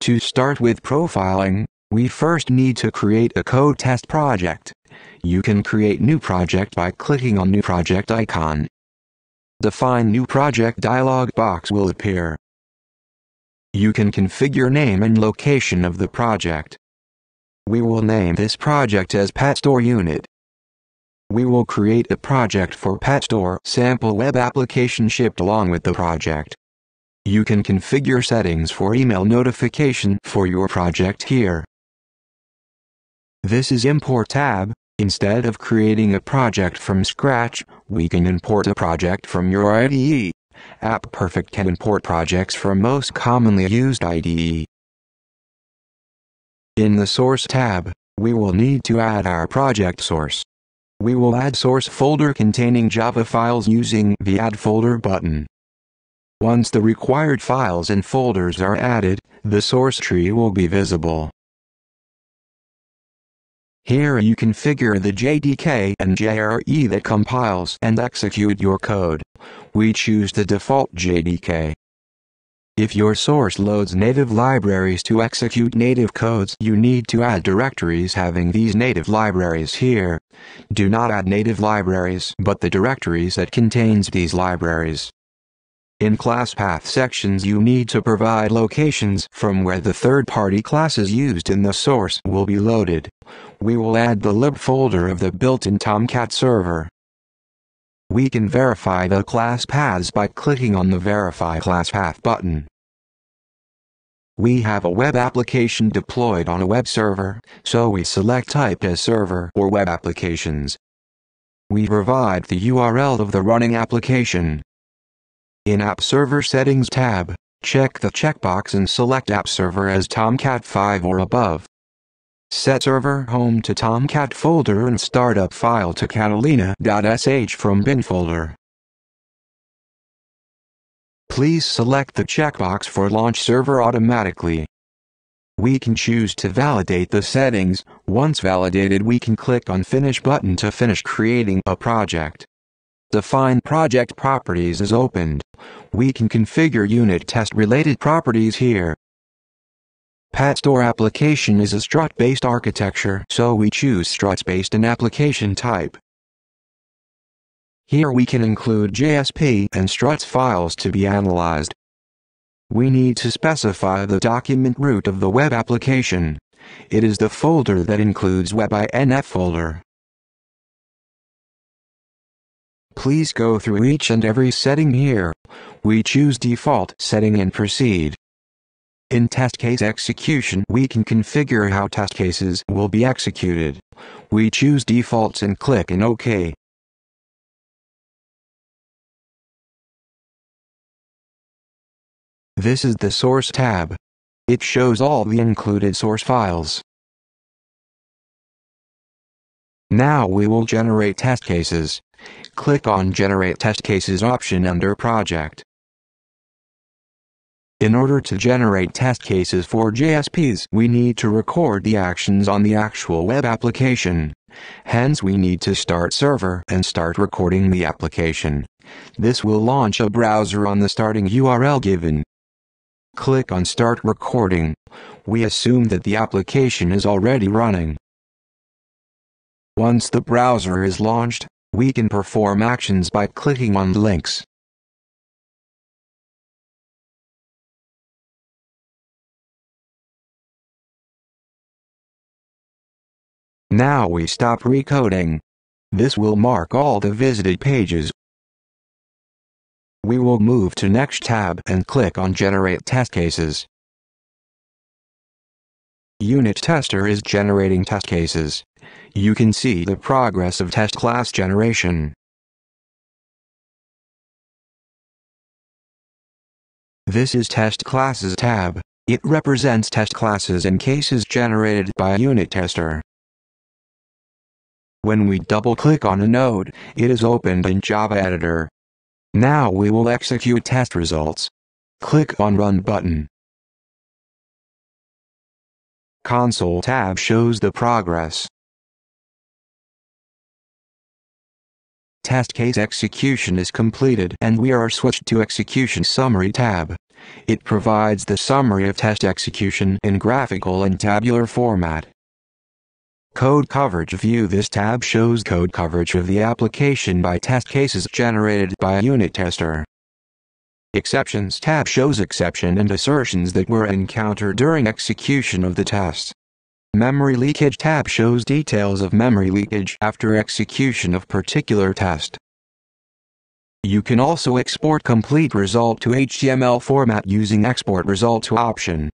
To start with profiling, we first need to create a code test project. You can create new project by clicking on new project icon. Define new project dialog box will appear. You can configure name and location of the project. We will name this project as Pet Store Unit. We will create a project for Pet Store sample web application shipped along with the project. You can configure settings for email notification for your project here. This is Import tab. Instead of creating a project from scratch, we can import a project from your IDE. AppPerfect can import projects from most commonly used IDE. In the Source tab, we will need to add our project source. We will add source folder containing Java files using the Add Folder button. Once the required files and folders are added, the source tree will be visible. Here you configure the JDK and JRE that compiles and execute your code. We choose the default JDK. If your source loads native libraries to execute native codes, you need to add directories having these native libraries here. Do not add native libraries, but the directories that contains these libraries. In class path sections, you need to provide locations from where the third-party classes used in the source will be loaded. We will add the lib folder of the built-in Tomcat server. We can verify the class paths by clicking on the Verify Class Path button. We have a web application deployed on a web server, so we select Type as Server or Web Applications. We provide the URL of the running application. In App Server Settings tab, check the checkbox and select App Server as Tomcat 5 or above. Set server home to Tomcat folder and startup file to Catalina.sh from bin folder. Please select the checkbox for Launch Server automatically. We can choose to validate the settings. Once validated, we can click on Finish button to finish creating a project. Define project properties is opened. We can configure unit test related properties here. Pet Store application is a strut-based architecture, so we choose struts based on application type. Here we can include JSP and struts files to be analyzed. We need to specify the document root of the web application. It is the folder that includes web.inf folder. Please go through each and every setting here. We choose default setting and proceed. In test case execution, we can configure how test cases will be executed. We choose defaults and click on OK. This is the Source tab. It shows all the included source files. Now we will generate test cases. Click on Generate Test Cases option under Project. In order to generate test cases for JSPs, we need to record the actions on the actual web application. Hence, we need to start server and start recording the application. This will launch a browser on the starting URL given. Click on Start Recording. We assume that the application is already running. Once the browser is launched, we can perform actions by clicking on links. Now we stop recoding. This will mark all the visited pages. We will move to Next tab and click on Generate Test Cases. Unit Tester is generating test cases. You can see the progress of test class generation. This is Test Classes tab. It represents test classes and cases generated by a unit tester. When we double-click on a node, it is opened in Java Editor. Now we will execute test results. Click on Run button. Console tab shows the progress. Test case execution is completed and we are switched to Execution Summary tab. It provides the summary of test execution in graphical and tabular format. Code Coverage View. This tab shows code coverage of the application by test cases generated by a unit tester. Exceptions tab shows exception and assertions that were encountered during execution of the test. Memory Leakage tab shows details of memory leakage after execution of particular test. You can also export complete result to HTML format using Export Result to option.